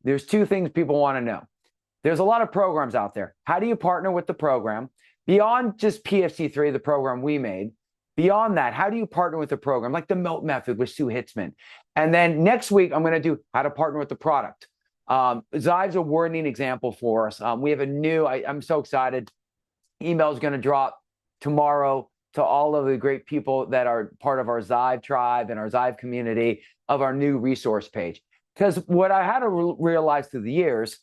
there's two things people want to know. There's a lot of programs out there. How do you partner with the program? Beyond just PFC3, the program we made, beyond that, how do you partner with the program? Like the Melt Method with Sue Hitzman. And then next week, I'm going to do how to partner with the product. Zyve's a worthy example for us. We have a new, I'm so excited. Email is going to drop tomorrow to all of the great people that are part of our Zyve tribe and our Zyve community of our new resource page. Because what I had to realize through the years,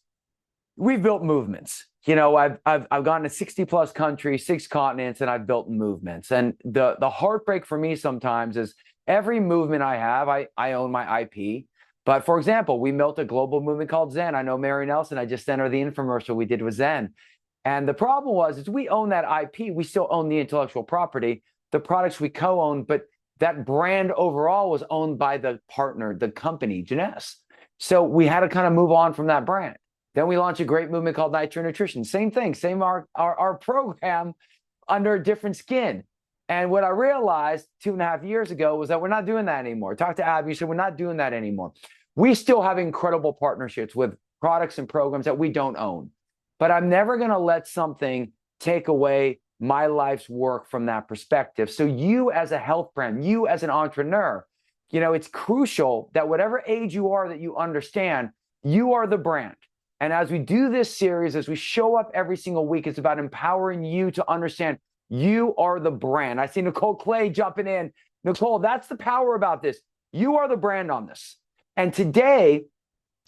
we've built movements. You know, I've gone to 60 plus countries, 6 continents, and I've built movements. And the heartbreak for me sometimes is every movement I have, I own my IP. But for example, we built a global movement called Zen. I know Mary Nelson, I just sent her the infomercial we did with Zen. And the problem is we own that IP. We still own the intellectual property, the products we co-own, but that brand overall was owned by the partner, the company, Jeunesse. So we had to kind of move on from that brand. Then we launched a great movement called Nitro Nutrition. Same thing, same our program under a different skin. And what I realized 2.5 years ago was that we're not doing that anymore. Talk to Abby, said we're not doing that anymore. We still have incredible partnerships with products and programs that we don't own. But I'm never going to let something take away my life's work from that perspective. So you as a health brand, you as an entrepreneur, you know, it's crucial that whatever age you are, that you understand you are the brand. And as we do this series, as we show up every single week, it's about empowering you to understand you are the brand. I see Nicole Clay jumping in. Nicole, that's the power about this. You are the brand on this. And today,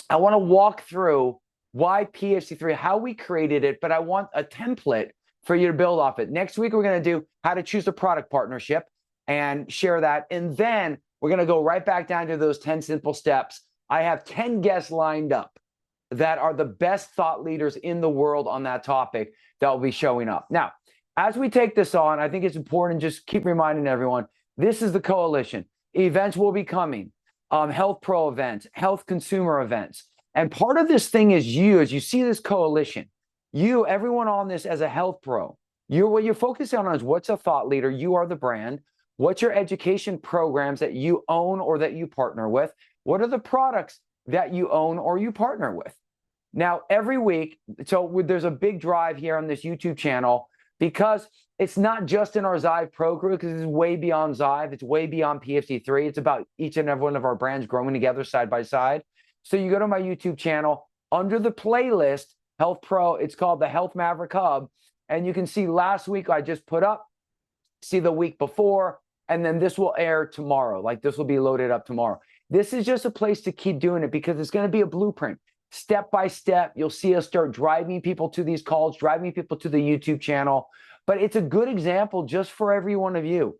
I want to walk through why PFC3, how we created it, but I want a template for you to build off it. Next week, we're going to do how to choose a product partnership and share that. And then we're going to go right back down to those 10 simple steps. I have 10 guests lined up that are the best thought leaders in the world on that topic that will be showing up. Now, as we take this on, I think it's important to just keep reminding everyone, this is the coalition. Events will be coming, health pro events, health consumer events. And part of this thing is you, as you see this coalition, you, everyone on this as a health pro, what you're focusing on is what's a thought leader, you are the brand, what's your education programs that you own or that you partner with, what are the products that you own or you partner with. Now, every week, so there's a big drive here on this YouTube channel because it's not just in our Zyve Pro group, because it's way beyond Zyve, it's way beyond PFC3. It's about each and every one of our brands growing together side by side. So you go to my YouTube channel, under the playlist, Health Pro, it's called the Health Maverick Hub. And you can see last week I just put up, see the week before, and then this will air tomorrow. Like this will be loaded up tomorrow. This is just a place to keep doing it because it's going to be a blueprint. Step by step, you'll see us start driving people to these calls, driving people to the YouTube channel. But it's a good example just for every one of you.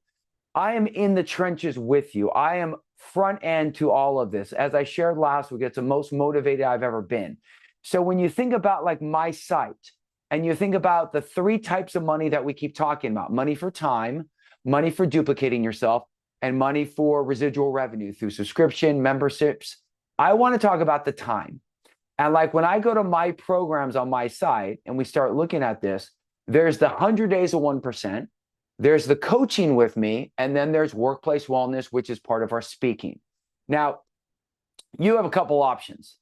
I am in the trenches with you. I am front end to all of this. As I shared last week, it's the most motivated I've ever been. So when you think about like my site and you think about the 3 types of money that we keep talking about, money for time, money for duplicating yourself, and money for residual revenue through subscription, memberships, I want to talk about the time. And like when I go to my programs on my site and we start looking at this, there's the 100 days of 1%, there's the coaching with me, and then there's workplace wellness, which is part of our speaking. Now, you have a couple options.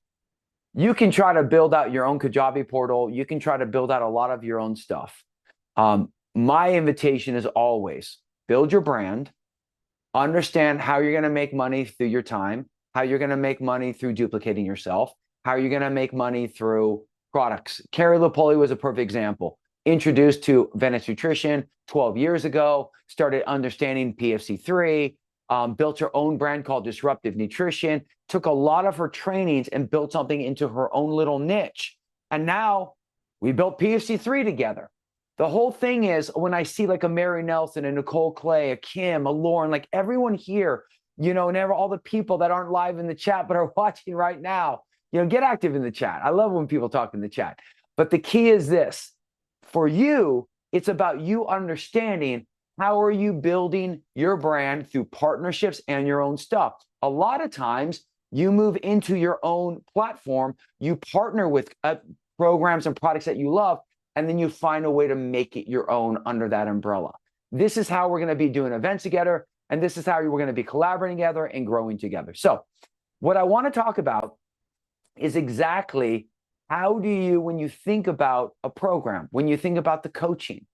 You can try to build out your own Kajabi portal. You can try to build out a lot of your own stuff. My invitation is always build your brand, understand how you're going to make money through your time, how you're going to make money through duplicating yourself, how you're going to make money through products. Carrie Lipoli was a perfect example. Introduced to Venice Nutrition 12 years ago, started understanding PFC3, built her own brand called Disruptive Nutrition, took a lot of her trainings and built something into her own little niche. And now we built PFC3 together. The whole thing is when I see like a Mary Nelson, a Nicole Clay, a Kim, a Lauren, like everyone here, you know, and all the people that aren't live in the chat but are watching right now, you know, get active in the chat. I love when people talk in the chat. But the key is this. For you, it's about you understanding how are you building your brand through partnerships and your own stuff. A lot of times you move into your own platform, you partner with programs and products that you love, and then you find a way to make it your own under that umbrella. This is how we're going to be doing events together, and this is how we're going to be collaborating together and growing together. So what I want to talk about is exactly how do you, when you think about a program, when you think about the coaching,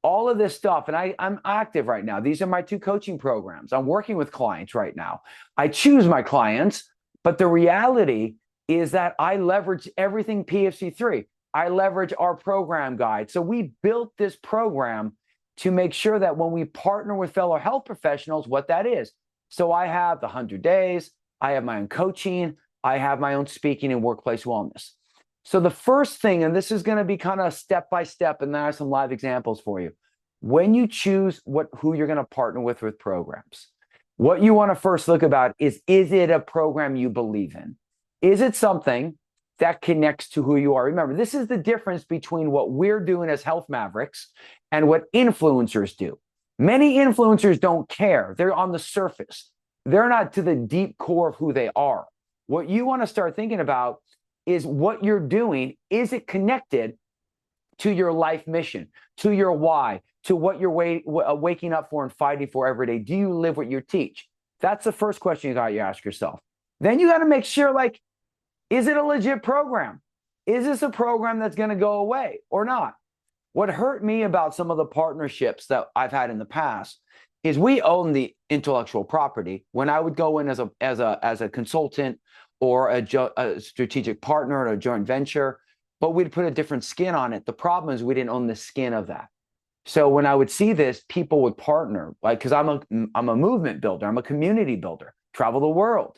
all of this stuff, and I'm active right now. These are my 2 coaching programs. I'm working with clients right now. I choose my clients, but the reality is that I leverage everything PFC3. I leverage our program guide. So we built this program to make sure that when we partner with fellow health professionals, what that is. So I have the 100 days, I have my own coaching, I have my own speaking and workplace wellness. So the first thing, and this is going to be kind of step by step, and there are some live examples for you. When you choose who you're going to partner with programs, what you want to first look about is it a program you believe in? Is it something that connects to who you are? Remember, this is the difference between what we're doing as health mavericks and what influencers do. Many influencers don't care. They're on the surface. They're not to the deep core of who they are. What you want to start thinking about is what you're doing. Is it connected to your life mission, to your why, to what you're waking up for and fighting for every day? Do you live what you teach? That's the first question you got to ask yourself. Then you got to make sure, like, is it a legit program? Is this a program that's going to go away or not? What hurt me about some of the partnerships that I've had in the past is we own the intellectual property. When I would go in as a consultant or a strategic partner or a joint venture, but we'd put a different skin on it. The problem is we didn't own the skin of that. So when I would see this, people would partner, like, because I'm a movement builder, I'm a community builder, travel the world.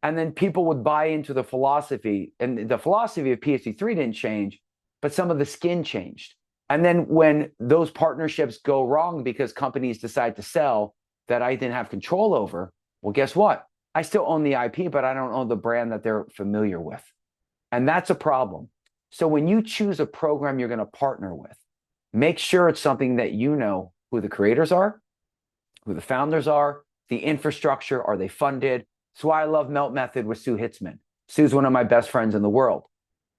And then people would buy into the philosophy, and the philosophy of PFC3 didn't change, but some of the skin changed. And then when those partnerships go wrong because companies decide to sell that I didn't have control over, well, guess what? I still own the IP, but I don't own the brand that they're familiar with. And that's a problem. So when you choose a program you're going to partner with, make sure it's something that you know who the creators are, who the founders are, the infrastructure, are they funded? That's why I love Melt Method with Sue Hitzman. Sue's one of my best friends in the world.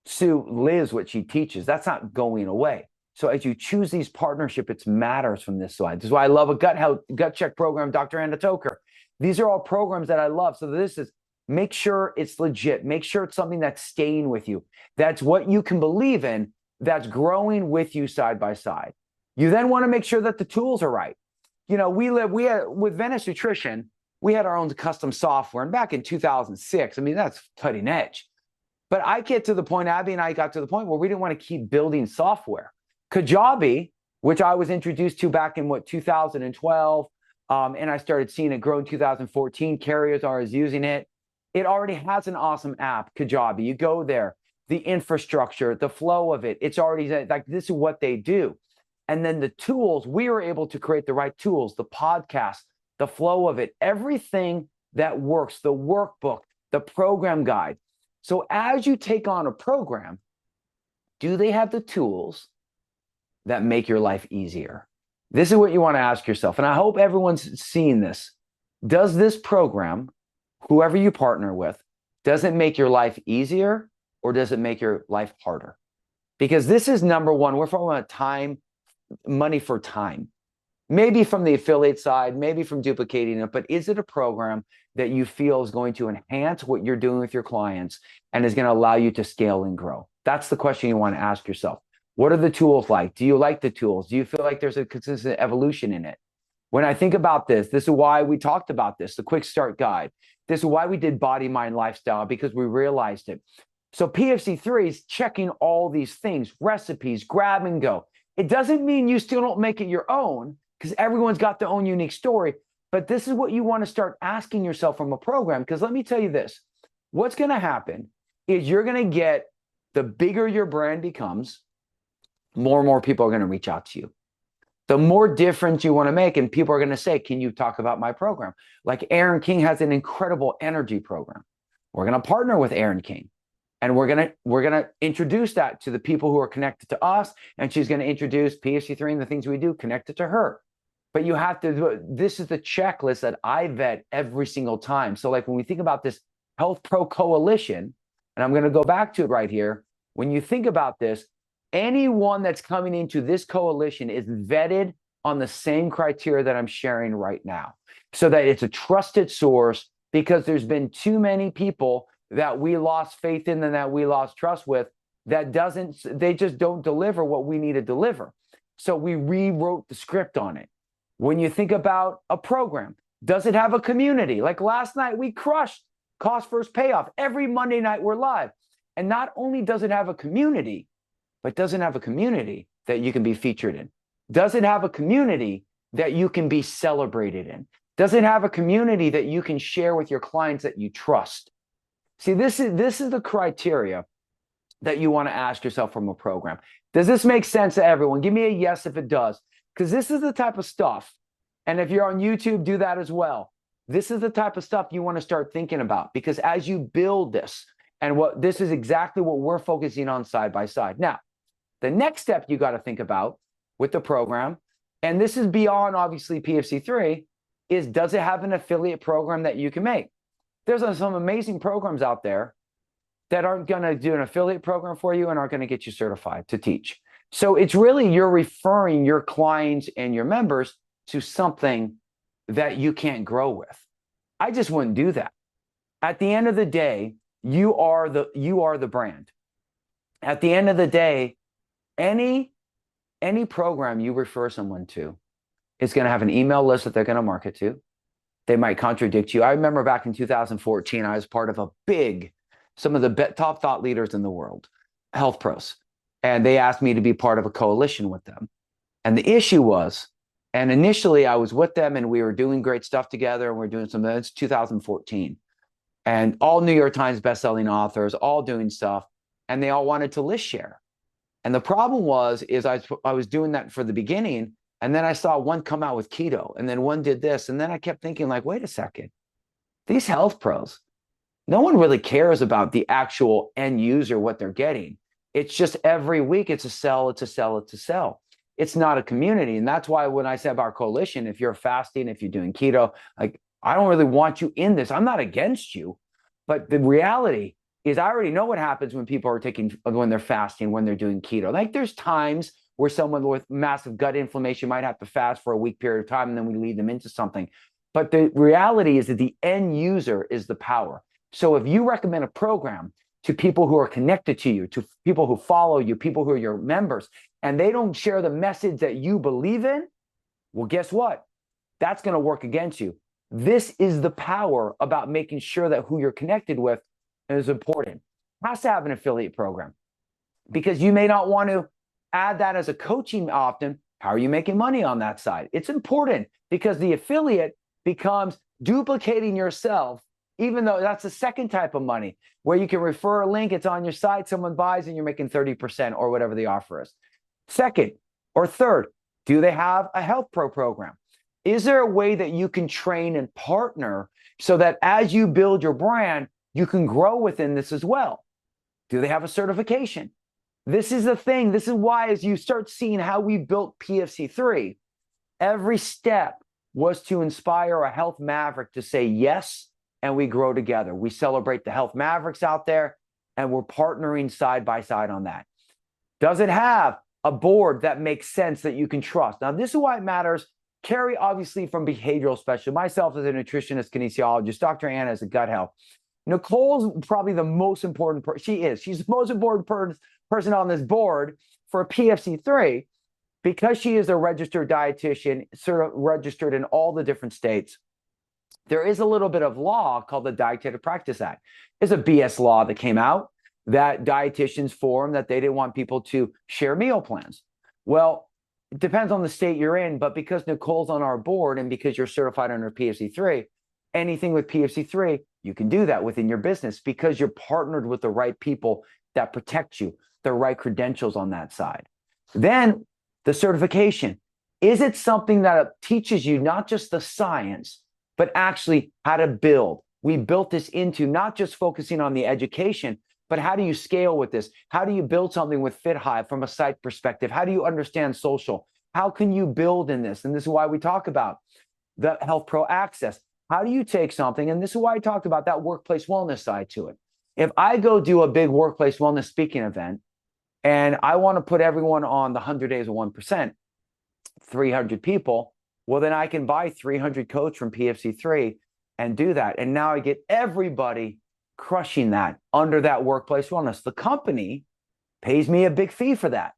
Sue lives what she teaches. That's not going away. So as you choose these partnerships, it matters from this side. This is why I love a gut check program, Dr. Anna Toker. These are all programs that I love. So this is, make sure it's legit. Make sure it's something that's staying with you. That's what you can believe in, that's growing with you side by side. You then want to make sure that the tools are right. You know, we had with Venice Nutrition, we had our own custom software. And back in 2006, I mean, that's cutting edge. But I get to the point, Abby and I got to the point where we didn't want to keep building software. Kajabi, which I was introduced to back in 2012, and I started seeing it grow in 2014. Carriers are using it. It already has an awesome app, Kajabi. You go there, the infrastructure, the flow of it, it's already like, this is what they do. And then the tools, we were able to create the right tools, the podcast, the flow of it, everything that works, the workbook, the program guide. So as you take on a program, do they have the tools that make your life easier? This is what you want to ask yourself. And I hope everyone's seeing this. Does this program, whoever you partner with, does it make your life easier or does it make your life harder? Because this is number one. We're talking about time, money for time. Maybe from the affiliate side, maybe from duplicating it, but is it a program that you feel is going to enhance what you're doing with your clients and is going to allow you to scale and grow? That's the question you want to ask yourself. What are the tools like? Do you like the tools? Do you feel like there's a consistent evolution in it? When I think about this is why we talked about this, the quick start guide. This is why we did body, mind, lifestyle, because we realized it. So PFC3 is checking all these things, recipes, grab and go. It doesn't mean you still don't make it your own, because everyone's got their own unique story. But this is what you want to start asking yourself from a program. Because let me tell you this, what's going to happen is you're going to get, the bigger your brand becomes, more and more people are going to reach out to you. The more difference you want to make, and people are going to say, can you talk about my program? Like Aaron King has an incredible energy program. We're going to partner with Aaron King. And we're gonna introduce that to the people who are connected to us, and she's going to introduce PFC3 and the things we do connected to her. But you have to, this is the checklist that I vet every single time. So like when we think about this Health Pro Coalition, and I'm going to go back to it right here. When you think about this, anyone that's coming into this coalition is vetted on the same criteria that I'm sharing right now, so that it's a trusted source, because there's been too many people that we lost faith in and that we lost trust with, they just don't deliver what we need to deliver. So we rewrote the script on it. When you think about a program, does it have a community? Like last night, we crushed Cost First Payoff. Every Monday night, we're live. And not only does it have a community, but does it have a community that you can be featured in? Does it have a community that you can be celebrated in? Does it have a community that you can share with your clients that you trust? See, this is the criteria that you want to ask yourself from a program. Does this make sense to everyone? Give me a yes if it does, because this is the type of stuff. And if you're on YouTube, do that as well. This is the type of stuff you want to start thinking about, because as you build this, and this is exactly what we're focusing on side by side. Now, the next step you got to think about with the program, and this is beyond obviously PFC3, is does it have an affiliate program that you can make? There's some amazing programs out there that aren't going to do an affiliate program for you and aren't going to get you certified to teach. So it's really you're referring your clients and your members to something that you can't grow with. I just wouldn't do that. At the end of the day, you are the brand. At the end of the day, any program you refer someone to is going to have an email list that they're going to market to. They might contradict you. I remember back in 2014, I was part of some of the top thought leaders in the world, health pros. And they asked me to be part of a coalition with them. And the issue was, and initially I was with them and we were doing great stuff together and we're doing something. It's 2014. And all New York Times bestselling authors, all doing stuff. And they all wanted to list share. And the problem is I was doing that for the beginning. And then I saw one come out with keto, and then one did this. And then I kept thinking, like, wait a second, these health pros, no one really cares about the actual end user, what they're getting. It's just every week it's a sell, it's a sell, it's a sell. It's not a community. And that's why when I said about our coalition, if you're fasting, if you're doing keto, like, I don't really want you in this. I'm not against you. But the reality is I already know what happens when people are when they're fasting, when they're doing keto. Like there's times where someone with massive gut inflammation might have to fast for a week period of time, and then we lead them into something. But the reality is that the end user is the power. So if you recommend a program to people who are connected to you, to people who follow you, people who are your members, and they don't share the message that you believe in, well, guess what? That's going to work against you. This is the power about making sure that who you're connected with is important. It has to have an affiliate program, because you may not want to add that as a coaching often. How are you making money on that side? It's important, because the affiliate becomes duplicating yourself, even though that's the second type of money where you can refer a link, it's on your site, someone buys and you're making 30% or whatever the offer is. Second or third, do they have a health pro program? Is there a way that you can train and partner so that as you build your brand, you can grow within this as well? Do they have a certification? This is the thing. This is why, as you start seeing how we built PFC3, every step was to inspire a health maverick to say yes, and we grow together. We celebrate the health mavericks out there, and we're partnering side by side on that. Does it have a board that makes sense that you can trust? Now, this is why it matters. Carrie, obviously, from behavioral specialist, myself as a nutritionist, kinesiologist, Dr. Anna as a gut health. Nicole's probably the most important person. She's the most important person on this board for PFC3, because she is a registered dietitian, sort of registered in all the different states. There is a little bit of law called the Dietary Practice Act. It's a BS law that came out that dietitians formed that they didn't want people to share meal plans. Well, it depends on the state you're in, but because Nicole's on our board and because you're certified under PFC3, anything with PFC3, you can do that within your business because you're partnered with the right people that protect you, the right credentials on that side. Then the certification. Is it something that teaches you not just the science, but actually how to build? We built this into not just focusing on the education, but how do you scale with this? How do you build something with FitHive from a site perspective? How do you understand social? How can you build in this? And this is why we talk about the Health Pro Access. How do you take something? And this is why I talked about that workplace wellness side to it. If I go do a big workplace wellness speaking event and I want to put everyone on the 100 days of 1%, 300 people, well, then I can buy 300 codes from PFC3 and do that. And now I get everybody crushing that under that workplace wellness. The company pays me a big fee for that.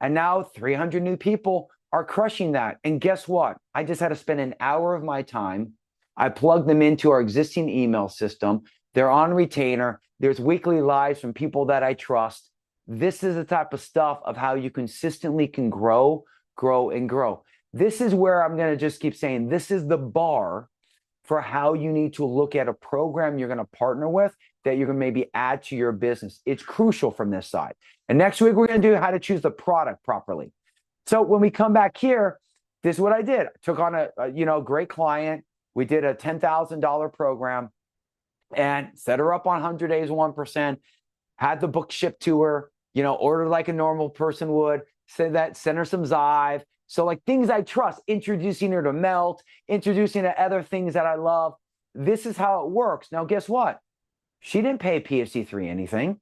And now 300 new people are crushing that. And guess what? I just had to spend an hour of my time. I plugged them into our existing email system. They're on retainer. There's weekly lives from people that I trust. This is the type of stuff of how you consistently can grow, and grow. This is where I'm going to just keep saying, this is the bar for how you need to look at a program you're going to partner with that you're going to maybe add to your business. It's crucial from this side. And next week, we're going to do how to choose the product properly. So when we come back here, this is what I did. I took on a great client. We did a $10,000 program and set her up on 100 days, 1%, had the book shipped to her, ordered like a normal person would, send her some Zyve. So like things I trust, introducing her to Melt, introducing her to other things that I love. This is how it works. Now, guess what? She didn't pay PFC3 anything.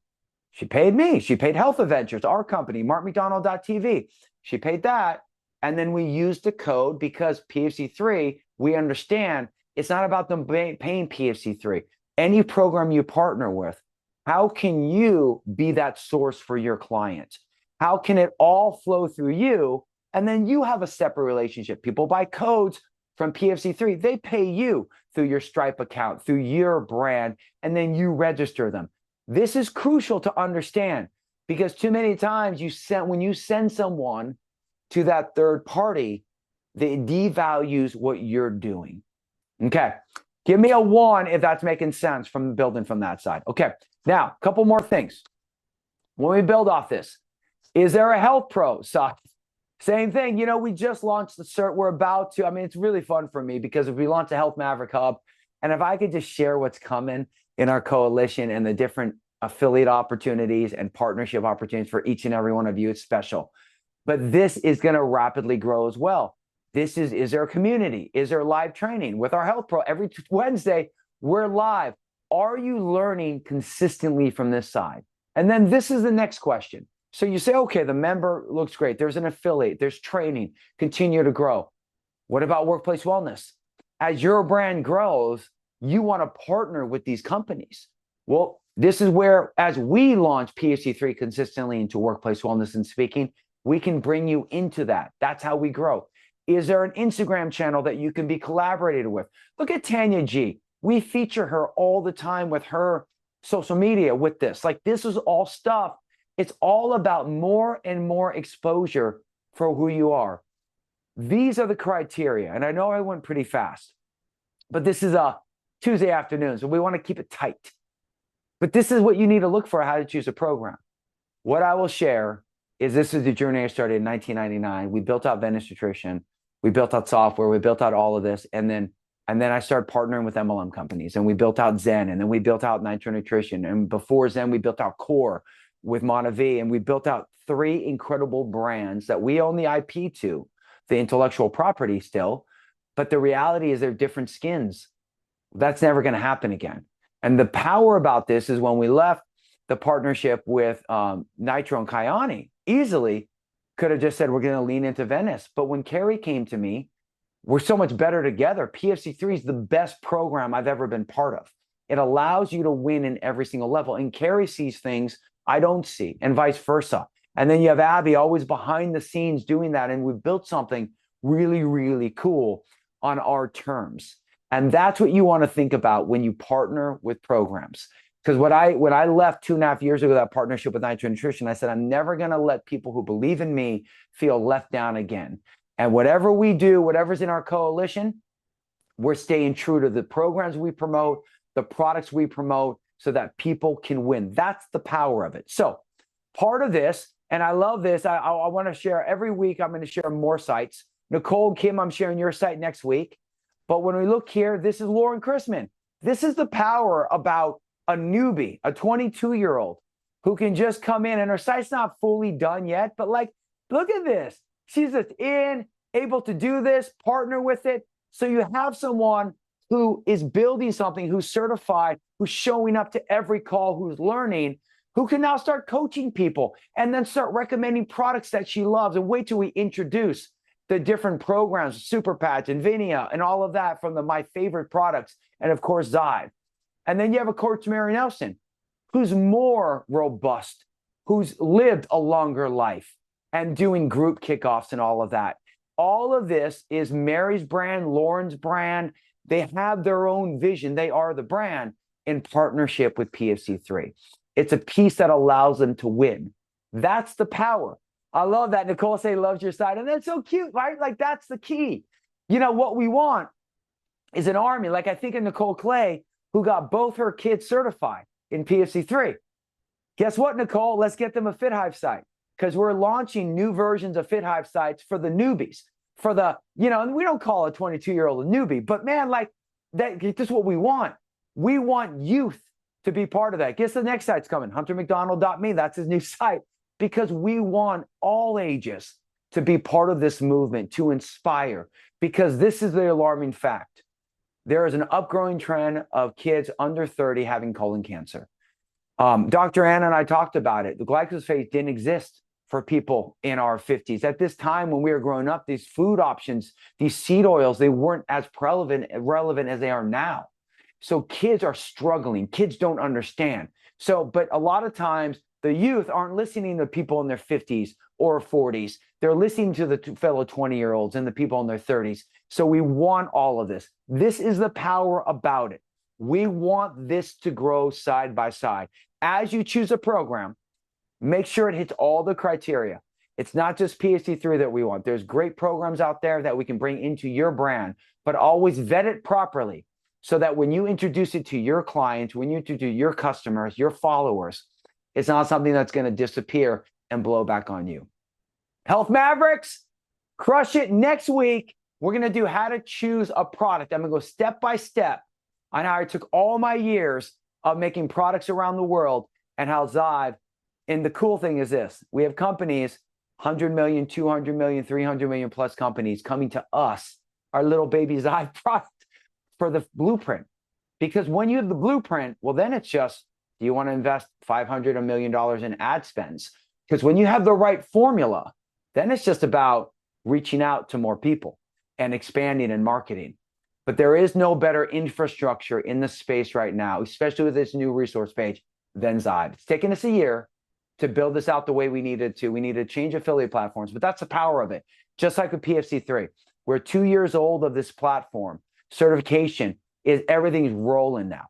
She paid me. She paid Health Adventures, our company, markmcdonald.tv. She paid that. And then we used the code because PFC3, we understand it's not about them paying PFC3. Any program you partner with, how can you be that source for your clients? How can it all flow through you? And then you have a separate relationship. People buy codes from PFC3. They pay you through your Stripe account, through your brand, and then you register them. This is crucial to understand because too many times when you send someone to that third party, they devalues what you're doing. Okay. Give me a 1 if that's making sense from building from that side. Okay. Now, a couple more things. When we build off this, is there a health pro side? Same thing. We just launched the cert. We're about to. It's really fun for me because if we launch a Health Maverick Hub, and if I could just share what's coming in our coalition and the different affiliate opportunities and partnership opportunities for each and every one of you, it's special. But this is going to rapidly grow as well. Is there a community? Is there live training with our Health Pro? Every Wednesday, we're live. Are you learning consistently from this side? And then this is the next question. So you say, okay, the member looks great. There's an affiliate. There's training. Continue to grow. What about workplace wellness? As your brand grows, you want to partner with these companies. Well, this is where, as we launch PFC3 consistently into workplace wellness and speaking, we can bring you into that. That's how we grow. Is there an Instagram channel that you can be collaborated with? Look at Tanya G. We feature her all the time with her social media with this. Like, this is all stuff. It's all about more and more exposure for who you are. These are the criteria. And I know I went pretty fast, but this is a Tuesday afternoon, so we want to keep it tight. But this is what you need to look for, how to choose a program. What I will share is this is the journey I started in 1999. We built out Venice Nutrition. We built out software. We built out all of this. And then I started partnering with MLM companies. And we built out Zen. And then we built out Nitro Nutrition. And before Zen, we built out Core with Monavie. And we built out 3 incredible brands that we own the IP to, the intellectual property still. But the reality is they're different skins. That's never going to happen again. And the power about this is when we left the partnership with Nitro and Kyani, easily could have just said, we're going to lean into Venice. But when Carrie came to me, we're so much better together. PFC3 is the best program I've ever been part of. It allows you to win in every single level. And Carrie sees things I don't see, and vice versa. And then you have Abby always behind the scenes doing that. And we've built something really, really cool on our terms. And that's what you want to think about when you partner with programs. Because when I left 2.5 years ago, that partnership with Nitro Nutrition, I said, I'm never going to let people who believe in me feel left down again. And whatever we do, whatever's in our coalition, we're staying true to the programs we promote, the products we promote, so that people can win. That's the power of it. So part of this, and I love this, I want to share every week. I'm going to share more sites. Nicole and Kim, I'm sharing your site next week. But when we look here, this is Lauren Chrisman. This is the power about a newbie, a 22-year-old who can just come in, and her site's not fully done yet, but like, look at this. She's just able to do this, partner with it. So you have someone who is building something, who's certified, who's showing up to every call, who's learning, who can now start coaching people and then start recommending products that she loves. And wait till we introduce the different programs, Super Patch and Vinia and all of that from my favorite products. And of course, Zyve. And then you have a Coach Mary Nelson, who's more robust, who's lived a longer life and doing group kickoffs and all of that. All of this is Mary's brand, Lauren's brand. They have their own vision. They are the brand in partnership with PFC3. It's a piece that allows them to win. That's the power. I love that. Nicole say loves your side. And that's so cute, right? Like, that's the key. You know, what we want is an army. Like, I think of Nicole Clay, who got both her kids certified in PFC3. Guess what, Nicole? Let's get them a FitHive site, because we're launching new versions of FitHive sites for the newbies, for the, you know, and we don't call a 22-year-old a newbie, but man, like, that's just what we want. We want youth to be part of that. Guess the next site's coming, HunterMacDonald.me. That's his new site, because we want all ages to be part of this movement, to inspire, because this is the alarming fact. There is an upgrowing trend of kids under 30 having colon cancer. Dr. Anna and I talked about it. The glyphosate didn't exist for people in our 50s. At this time, when we were growing up, these food options, these seed oils, they weren't as relevant as they are now. So kids are struggling. Kids don't understand. So, but a lot of times the youth aren't listening to people in their 50s or 40s. They're listening to the fellow 20-year-olds and the people in their 30s. So we want all of this. This is the power about it. We want this to grow side by side. As you choose a program, make sure it hits all the criteria. It's not just PhD3 that we want. There's great programs out there that we can bring into your brand, but always vet it properly so that when you introduce it to your clients, when you introduce your customers, your followers, it's not something that's going to disappear and blow back on you. Health Mavericks, crush it. Next week, we're going to do how to choose a product. I'm going to go step by step on how I took all my years of making products around the world and how Zyve, and the cool thing is this, we have companies, 100 million, 200 million, 300 million plus companies coming to us, our little baby Zyve product, for the blueprint. Because when you have the blueprint, well, then it's just, do you want to invest $500, $1 million in ad spends? Because when you have the right formula, then it's just about reaching out to more people and expanding and marketing. But there is no better infrastructure in the space right now, especially with this new resource page, than Zyve. It's taken us a year to build this out the way we needed to. We needed to change affiliate platforms, but that's the power of it. Just like with PFC3, we're 2 years old of this platform. Certification is, everything's rolling now.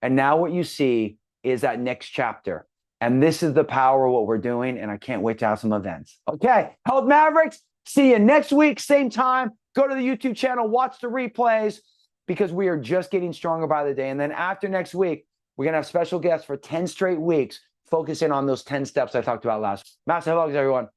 And now what you see is that next chapter. And this is the power of what we're doing. And I can't wait to have some events. Okay, Health Mavericks, see you next week, same time. Go to the YouTube channel, watch the replays, because we are just getting stronger by the day. And then after next week, we're going to have special guests for 10 straight weeks, focusing on those 10 steps I talked about last. Massive hugs, everyone.